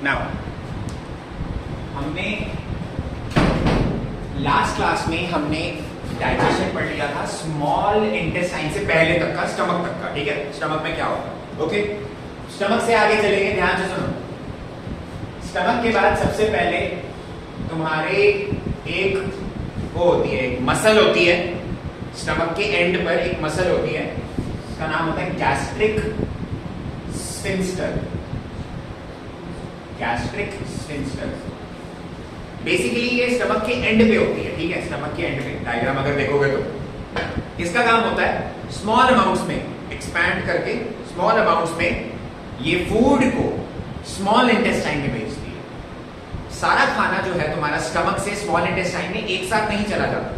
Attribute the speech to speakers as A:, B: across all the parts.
A: Now हमने last class में हमने डाइजेशन पढ़ लिया था स्मॉल इंटेस्टाइन से पहले तक का, स्टमक तक का, ठीक है। स्टमक में क्या होता है, ओके। स्टमक से आगे चलेंगे, ध्यान से सुनो। स्टमक के बाद सबसे पहले तुम्हारे एक वो होती है, एक मसल होती है स्टमक के एंड पर, एक मसल होती है, इसका नाम होता है gastric sphincter. Gastric sphincter basically ये स्टमक के एंड पे होती है, ठीक है। स्टमक के एंड पे डायग्राम अगर देखोगे तो इसका काम होता है स्मॉल अमाउंट्स में एक्सपैंड करके, स्मॉल अमाउंट्स में ये फूड को स्मॉल इंटेस्टाइन में भेजती है। सारा खाना जो है तुम्हारा स्टमक से स्मॉल इंटेस्टाइन में एक साथ नहीं चला जाता,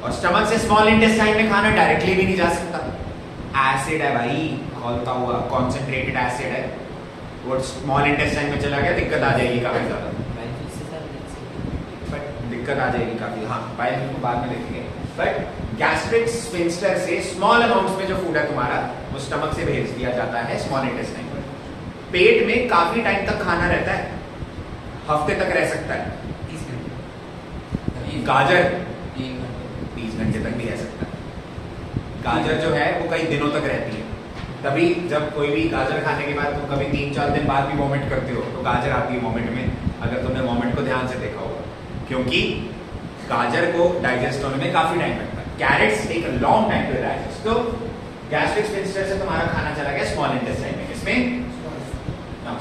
A: और स्टमक से स्मॉल इंटेस्टाइन में खाना डायरेक्टली भी नहीं जा सकता। एसिड है भाई, खौलता हुआ कॉन्सेंट्रेटेड एसिड है, वो स्मॉल इंटेस्टाइन में चला गया, दिक्कत आ जाएगी काफी ज्यादा, दिक्कत आ जाएगी काफी। हाँ, बाइल को बाद में देखेंगे। बट गैस्ट्रिक स्फिंक्टर से स्मॉल अमाउंट्स में जो फूड है तुम्हारा वो स्टमक से भेज दिया जाता है स्मॉल इंटेस्टाइन में। पेट में काफी टाइम तक खाना रहता है, हफ्ते तक रह सकता है। गाजर 30 घंटे तक भी रह सकता है। गाजर जो है वो कई दिनों तक रहती है, तभी जब कोई भी गाजर खाने के बाद तुम कभी 3-4 दिन बाद भी वॉमिट करते हो तो गाजर आती है वॉमिट में, अगर तुमने वॉमिट को ध्यान से देखा होगा, क्योंकि गाजर को डाइजेस्ट होने में काफी टाइम लगता है। Carrots take a long time to digest. तो गैस्ट्रिक स्फिंक्टर से तुम्हारा खाना चला गया स्मॉल इंटेस्टाइन में, किसमें?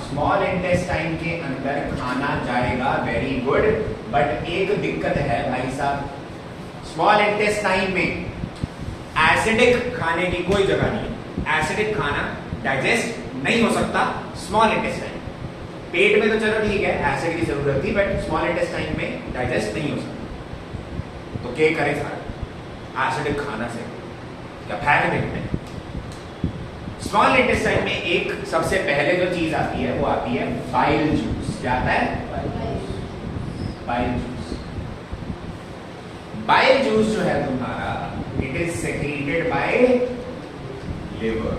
A: स्मॉल इंटेस्टाइन के अंदर खाना जाएगा, वेरी गुड। बट एक दिक्कत है भाई साहब, स्मॉल इंटेस्टाइन में एसिडिक खाने की कोई जगह नहीं है। एसिडिक खाना डाइजेस्ट नहीं हो सकता स्मॉल इंटेस्टाइन। पेट में तो चलो ठीक है, एसिड की जरूरत थी, बट स्मॉल इंटेस्टाइन में डाइजेस्ट नहीं हो सकता। तो क्या करे सारा एसिडिक खाना से क्या फेंक देते हैं। स्मॉल इंटेस्टाइन में एक सबसे पहले जो चीज आती है वो आती है बाइल जूस। क्या आता है? Bile juice. बाइल जूस जो है तुम्हारा, it is secreted bye liver.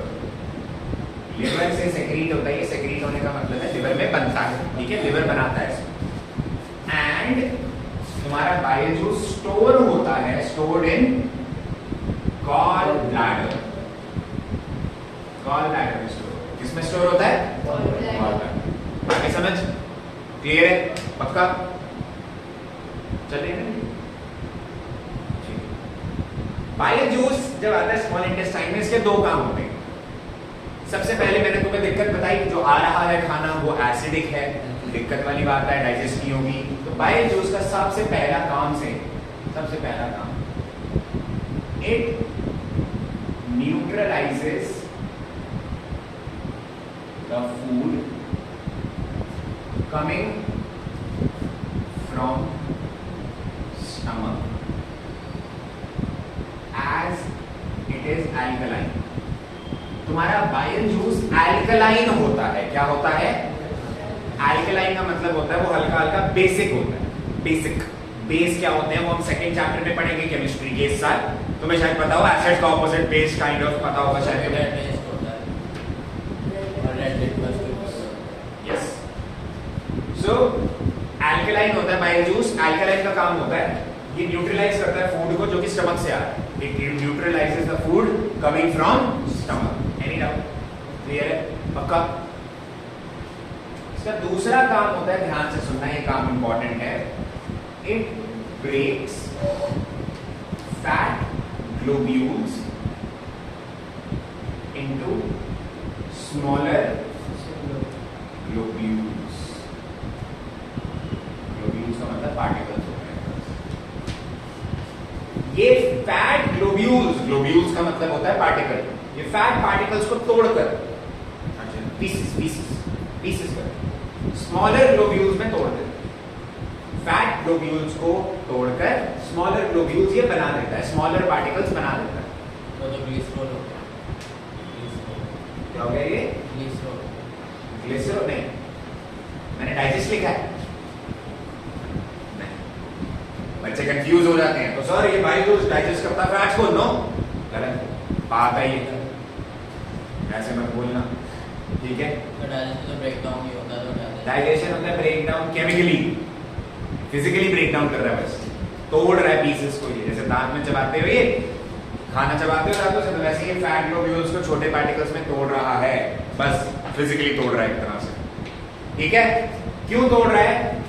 A: Liver से सेक्रीट होता है, ये सेक्रीट होने का मतलब है लिवर में बनता है, ठीक है, लिवर बनाता है। एंड तुम्हारा बाइल जूस स्टोर होता है, stored in gall bladder. Gall bladder में स्टोर, किसमें स्टोर होता है? Gall bladder. आगे समझ क्लियर है? पक्का चलेगा? बाइल जूस जब आता है स्मॉल इंटेस्टाइन में, इसके दो काम होते हैं। सबसे पहले मैंने तुम्हें दिक्कत बताई, जो आ रहा है खाना वो एसिडिक है, दिक्कत वाली बात है, डाइजेस्ट नहीं होगी। तो बाइल जूस का सबसे पहला काम, it neutralises the food coming from stomach as it is alkaline. तुम्हारा बाइल जूस एल्कलाइन होता है। क्या होता है? एल्कलाइन का मतलब होता है वो हल्का हल्का बेसिक होता है। बेसिक बेस क्या होते हैं वो हम सेकंड चैप्टर में पढ़ेंगे केमिस्ट्री के इस साल। तुम्हें शायद पता हो एसिड का ऑपोजिट बेस काइंड ऑफ पता होगा शायद तुम्हें। यस, सो एल्कलाइन होता है बाइल जूस। एल्कलाइन का काम होता है ये न्यूट्रलाइज करता है फूड को जो कि स्टमक से आ रहा है। It neutralises the food coming from stomach. Any doubt? Clear है? पक्का? इसका दूसरा काम होता है, ध्यान से सुनना, ये काम इंपॉर्टेंट है, it breaks fat globules into smaller globules. Globules का मतलब पार्टिकल्स होते हैं। ये फैट ग्लोब्यूल्स का मतलब होता है पार्टिकल। ये फैट पार्टिकल्स को तोड़कर, पीसेस कर स्मॉलर ग्लोब्यूल्स में तोड़ देते हैं। फैट ग्लोब्यूल्स को तोड़कर स्मॉलर ग्लोब्यूल्स ये बना देता है, स्मॉलर पार्टिकल्स बना देता है।
B: तो ग्लिसरॉल हो गया।
A: क्या हो गया ये? ग्लिसरॉल नहीं, मैंने डाइजेस्ट लिखा है। बच्चे कंफ्यूज हो जाते हैं, तो सर ये बाइल जूस डाइजेस्ट करता है फैट्स को? नो, गलत बात है ये, ऐसे मत बोलना। ठीक है,
B: तो डाइजेशन तो ब्रेक डाउन ही होता है, तो
A: डाइजेशन होता है break down chemically, physically break down कर रहा है, बस तोड़ रहा है पीसेस को। ये जैसे दांत में चबाते हो, ये खाना चबाते हो दांतों से, तो वैसे ही फैट ग्लोब्यूल्स को छोटे पार्टिकल्स में तोड़ रहा है, बस फिजिकली तोड़ रहा है एक तरह से। ठीक है, क्यों तोड़ रहा है?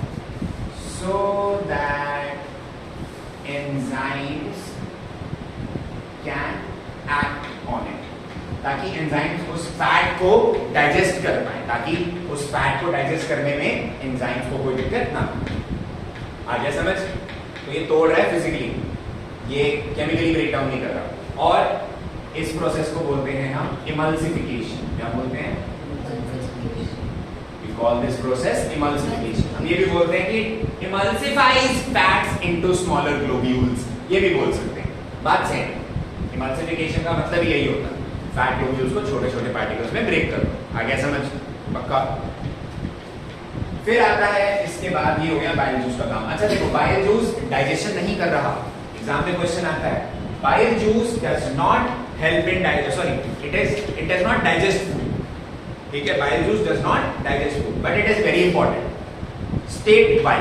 A: So that enzymes can act on it, ताकि एंजाइम्स उस फैट को डाइजेस्ट कर पाए, ताकि उस फैट को डाइजेस्ट करने में एंजाइम्स को कोई दिक्कत ना हो। आ गया समझ? तो ये तोड़ रहा है फिजिकली, ये केमिकली ब्रेक डाउन नहीं कर रहा। और इस प्रोसेस को बोलते हैं हम इमल्सिफिकेशन। क्या बोलते हैं? We call this process emulsification. हम ये भी बोलते हैं कि emulsifies fats into smaller globules, ये भी बोल सकते हैं, बात सेम। emulsification का मतलब यही होता है, फैट ग्लोब्यूल्स को छोटे छोटे पार्टिकल्स में ब्रेक कर दो। आ गया समझ? पक्का? फिर आता है इसके बाद, ये हो गया बाइल जूस का काम। अच्छा देखो, बाइल जूस डाइजेशन नहीं कर रहा, एग्जाम में क्वेश्चन आता है, bile juice does not help in digest, sorry it does not digest food. ठीक है, bile juice does not digest food, but it is very important. State why,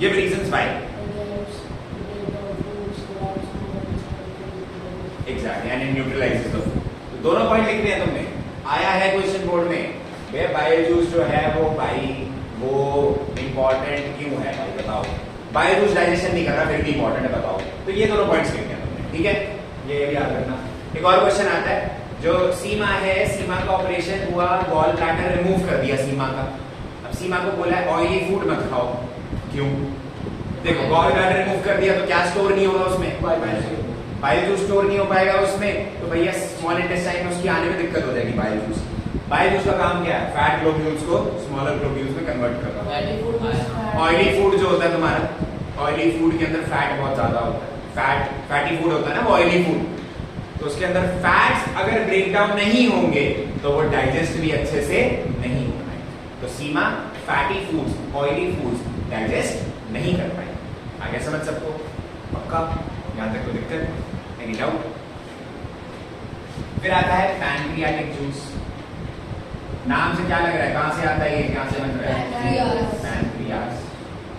A: give reasons why. Exactly, and it neutralises the food. तो दोनों point लिख दिए हैं तुमने, आया है क्वेश्चन बोर्ड में, वे बाइल जूस जो है वो भाई वो इंपॉर्टेंट क्यों है भाई बताओ। बाइल जूस डाइजेशन नहीं कर रहा फिर भी इंपॉर्टेंट है बताओ। तो ये दोनों पॉइंट्स लिख दिए तुमने, ठीक है, ये भी याद रखना। एक और क्वेश्चन आता है, जो सीमा है, सीमा का ऑपरेशन हुआ, गॉल ब्लैडर रिमूव कर दिया सीमा का। अब सीमा को बोला है ऑयली फूड मत खाओ, क्यों? देखो, गॉल ब्लैडर रिमूव कर दिया तो क्या स्टोर नहीं होगा उसमें? बाइल जूस स्टोर नहीं हो पाएगा उसमें, तो भैया स्मॉल इंटेस्टाइन में उसकी आने में दिक्कत हो जाएगी। बाइल जूस, बाइल जूस का काम क्या है? फैट ग्लोब्यूल्स को स्मॉलर ग्लोब्यूल्स में कन्वर्ट कर रहा है। ऑयली फूड जो होता है तुम्हारा, ऑयली फूड के अंदर फैट बहुत ज्यादा होता है, फैटी फूड होता है ना वो ऑयली फूड, तो उसके अंदर फैट्स अगर ब्रेक डाउन नहीं होंगे तो वो डाइजेस्ट भी अच्छे से नहीं हो पाएंगे। तो Seema fatty foods, oily foods digest नहीं कर पाएंगे। आगे समझ सबको? पक्का? यहां तक कोई दिक्कत? Any doubt? फिर आता है पैनक्रियाटिक जूस। नाम से क्या लग रहा है, कहां से आता है ये, कहां से बन रहा है? पैनक्रियास।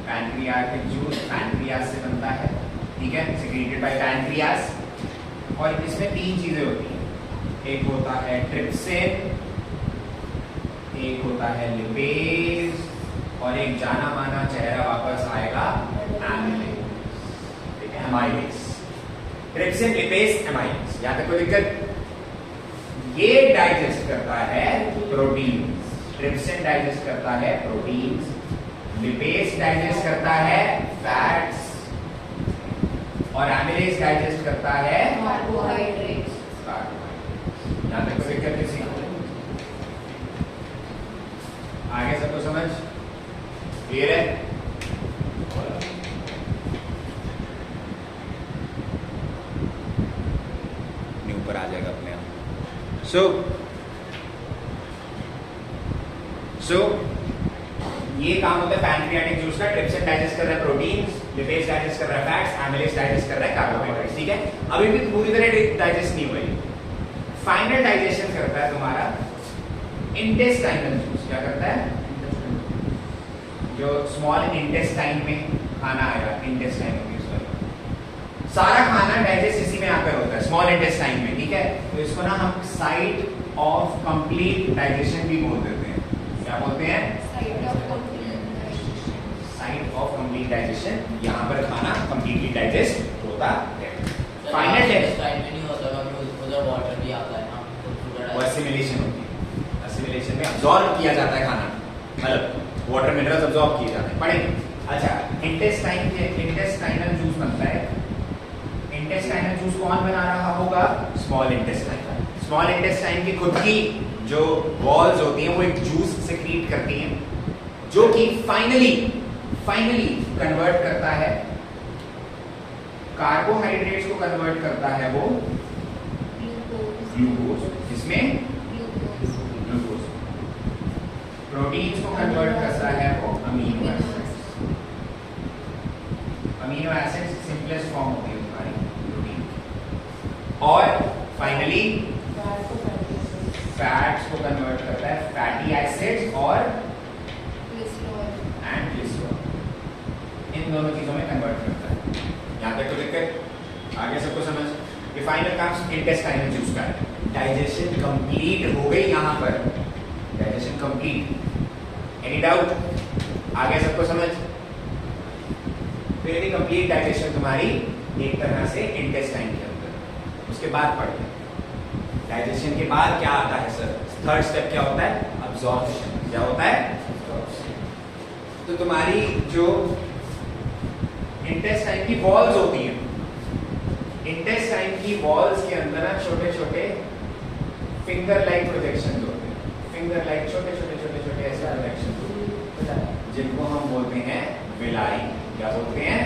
A: पैनक्रियाटिक जूस पैनक्रियास से बनता है, ठीक है, सिक्रीटेड बाय पैनक्रियास। और इसमें तीन चीजें होती हैं, एक होता है ट्रिप्सिन, एक होता है लिपेज, और एक जाना माना चेहरा वापस आएगा एमाइलेज, ठीक है, एमाइलेज। ट्रिप्सिन, लिपेज, एमाइलेज, यहां तक कोई दिक्कत? ये डाइजेस्ट करता है प्रोटीन, ट्रिप्सिन डाइजेस्ट करता है प्रोटीन्स, लिपेज डाइजेस्ट करता है फैट्स, और एमिलेज डाइजेस्ट करता है
C: कार्बोहाइड्रेट्स।
A: यहां तक कोई दिक्कत किसी को? आगे सबको समझ क्लियर है? ऊपर आ जाएगा अपने आप। सो ये काम होता है पैनक्रियाटिक जूस का। ट्रिप्सिन डाइजेस्ट कर रहा है प्रोटीन्स, लिपेज डाइजेस्ट कर रहा है फैट्स, एमिलेज डाइजेस्ट कर रहा है कार्बोहाइड्रेट्स, ठीक है। अभी भी पूरी तरह डाइजेस्ट नहीं हुई। फाइनल डाइजेशन करता है तुम्हारा इंटेस्टाइनल जूस। क्या करता है? जो स्मॉल इंटेस्टाइन में खाना आएगा, इंटेस्टाइन में सारा खाना डाइजेस्ट इसी में आकर होता है, स्मॉल इंटेस्टाइन में, ठीक है। तो इसको ना हम साइट ऑफ कंप्लीट डाइजेशन भी बोल देते हैं। क्या बोलते हैं? Site of complete digestion. यहाँ पर खाना कंप्लीटली डाइजेस्ट होता है। फाइनल
B: टाइम में नहीं होता क्योंकि उधर वाटर भी आता है ना, तो
A: वो एसिमिलेशन होती है, एसिमिलेशन में अब्सॉर्ब किया जाता है खाना, मतलब वाटर मिनरल्स अब्सॉर्ब किए जाते हैं। पढ़ेंगे। अच्छा, इंटेस्टाइन के इंटेस्टाइनल जूस बनता है। इंटेस्टाइनल जूस कौन बना रहा होगा? Small intestine. स्मॉल इंटेस्टाइन की खुद की जो वॉल्स होती हैं वो एक जूस सिक्रीट करती हैं, जो कि फाइनली कन्वर्ट करता है कार्बोहाइड्रेट्स को, कन्वर्ट करता है वो ग्लूकोज, जिसमें ग्लूकोज, प्रोटीन्स को कन्वर्ट करता है वो amino acids. Amino acids simplest form होती है तुम्हारी प्रोटीन। और फाइनली फैट्स को कन्वर्ट करता है फाइनल काम इंटेस्टाइनल जूस का है। डाइजेशन कंप्लीट हो गई यहाँ पर, डाइजेशन कंप्लीट। Any doubt? आगे सबको समझ? फिर कंप्लीट डाइजेशन तुम्हारी एक तरह से इंटेस्टाइन के अंदर। उसके बाद पढ़ते हैं डाइजेशन के बाद क्या आता है सर? थर्ड स्टेप क्या होता है? अब्जॉर्प्शन। क्या होता है? तो तुम्हारी जो इंटेस्टाइन की वॉल्स होती हैं, इंटेस्टाइन की वॉल्स के अंदर ना छोटे छोटे फिंगर लाइक प्रोजेक्शन होते हैं। फिंगर लाइक छोटे छोटे छोटे छोटे ऐसे प्रोजेक्शन, जिनको हम बोलते हैं विलाई। क्या बोलते हैं?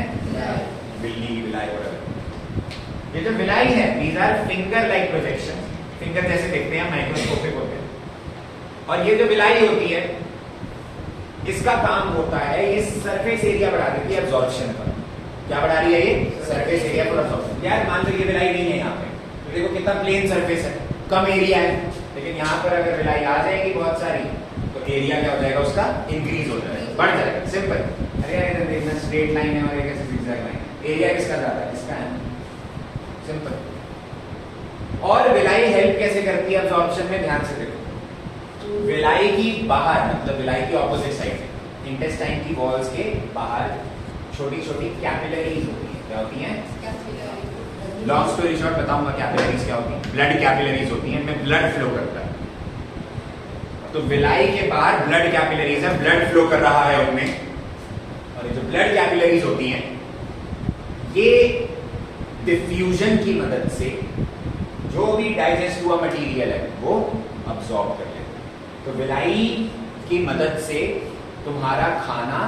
A: बिल्ली, विलाई वगैरह। ये जो विलाई है, these are finger like projections। Finger जैसे देखते हैं, माइक्रोस्कोपिक होते हैं। और ये जो विलाई होती है, इसका काम होता है, ये सरफेस एरिया बढ़ा देती है एब्जॉर्प्शन का। क्या बढ़ा रही है ये? Surface area for absorption. यार मान लो ये विलाई नहीं है यहाँ पे, तो देखो कितना प्लेन सरफेस है, कम एरिया है। लेकिन यहाँ पर अगर विलाई आ जाएगी बहुत सारी, तो एरिया क्या हो जाएगा उसका? इंक्रीज हो जाएगा, बढ़ जाएगा। सिंपल। अरे यार इधर देखना, स्ट्रेट लाइन है और एक ऐसे zigzag लाइन है। एरिया किसका ज्यादा है? इसका है। सिंपल। और विलाई हेल्प कैसे करती है एब्जॉर्प्शन में? ध्यान से देखो। विलाई की बाहर, मतलब विलाई की ऑपोजिट साइड, इंटेस्टाइन की वॉल्स के बाहर छोटी छोटी कैपिलरीज होती है। क्या होती हैं? लॉन्ग स्टोरी शॉर्ट बताऊंगा कैपिलरीज क्या होती है। ब्लड कैपिलरीज होती हैं, इनमें ब्लड फ्लो करता है। तो विलाई के बाहर ब्लड कैपिलरीज है, ब्लड फ्लो कर रहा है उनमें। और ये जो ब्लड कैपिलरीज होती हैं, ये डिफ्यूजन की मदद से जो भी डाइजेस्ट हुआ मटेरियल है वो अब्सॉर्ब कर लेते हैं। तो विलाई की मदद से तुम्हारा खाना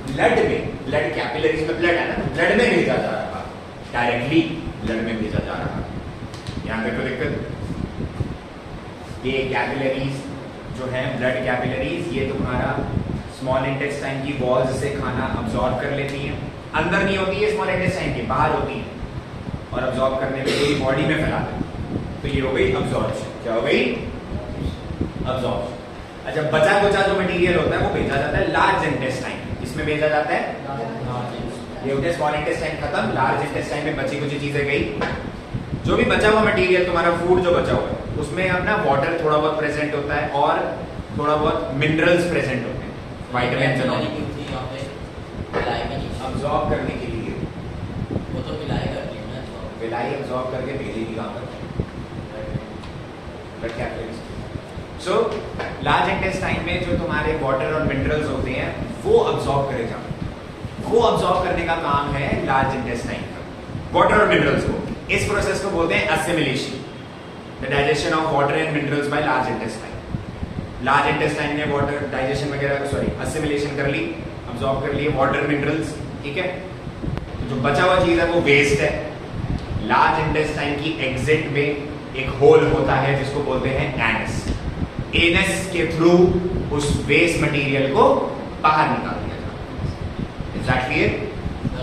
A: ब्लड में, ब्लड कैपिलरीज में ब्लड है ना, ब्लड में भेजा जा रहा है, डायरेक्टली ब्लड में भेजा जा रहा है। यहां देखो दिक्कत, ये कैपिलरीज जो है, ब्लड कैपिलरीज, ये तुम्हारा स्मॉल इंटेस्टाइन की वॉल्स से खाना अब्सॉर्ब कर लेती हैं। अंदर नहीं होती है स्मॉल इंटेस्टाइन के, बाहर होती है, और अब्सॉर्ब करने में पूरी बॉडी में फैला देती है। तो ये हो गई अब्सॉर्प्शन। क्या हो गई? अब्सॉर्प्शन। अच्छा, बचा कुचा जो मटेरियल होता है वो भेजा जाता है लार्ज इंटेस्टाइन। इसमें भेजा जाता है, ये होते हैं स्मॉल इंटेस्टाइन खत्म, लार्ज इंटेस्टाइन में बची कुछ चीजें गई। जो भी बचा हुआ मटेरियल, तुम्हारा फूड जो बचा हुआ है, उसमें अपना वाटर थोड़ा बहुत प्रेजेंट होता है और थोड़ा बहुत मिनरल्स प्रेजेंट होते हैं, विटामिन्स अब्सॉर्ब करने के लिए।
B: वो तो विलाई करती है ना,
A: विलाई अब्सॉर्ब करके भेजेगी कहां पर? Blood capillaries. So large intestine में जो तुम्हारे वाटर और मिनरल्स होते हैं वो अब्सॉर्ब करे जाते। वो अब्सॉर्ब करने का काम है लार्ज इंटेस्टाइन का, वाटर और मिनरल्स को। इस प्रोसेस को बोलते हैं assimilation, the digestion of water and minerals by large intestine. Large intestine ने वाटर डाइजेशन वगैरह, सॉरी असिमिलेशन कर ली, अब्सॉर्ब कर लिए वाटर मिनरल्स, ठीक है। तो जो बचा हुआ चीज है वो वेस्ट है। लार्ज इंटेस्टाइन की एग्जिट में एक होल होता है जिसको बोलते हैं एनस। एनस के थ्रू उस वेस्ट मटेरियल को बाहर निकाल दिया जाता है। Is that clear?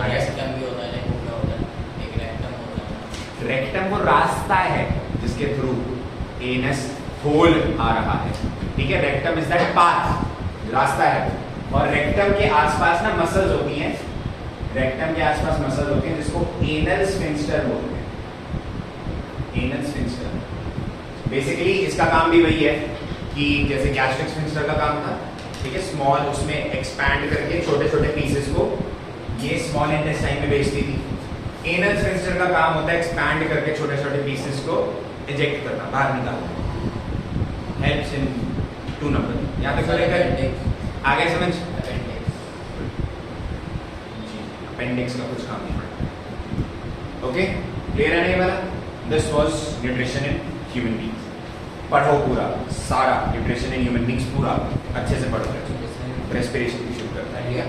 B: रेक्टम भी होता है, लेकिन क्या होता है? एक रेक्टम होता है।
A: रेक्टम वो रास्ता है जिसके थ्रू एनस होल आ रहा है, ठीक है। रेक्टम इज दैट पाथ, रास्ता है। और रेक्टम के आसपास ना मसल्स होती हैं, रेक्टम के आसपास मसल्स होती हैं जिसको एनल स्फिंक्टर बोलते हैं। एनल स्फिंक्टर बेसिकली इसका काम भी वही है कि जैसे गैस्ट्रिक स्फिंक्टर का काम था, ठीक है, स्मॉल, उसमें एक्सपैंड करके छोटे छोटे पीसेस को ये स्मॉल इंटेस्टाइन में भेजती थी। एनल स्फिंक्टर का काम होता है एक्सपैंड करके छोटे छोटे पीसेस को इजेक्ट करना, बाहर निकालना। Helps in 2 number. यहाँ तक लेकर आगे समझ? अपेंडिक्स का कुछ काम नहीं पड़ता। ओके, क्लियर है नहीं वाला? This was nutrition in human beings. पढ़ो पूरा सारा न्यूट्रिशन इन ह्यूमन बीइंग्स, पूरा अच्छे से पढ़ो। रेस्पिरेशन भी शुरू करता है, ठीक है।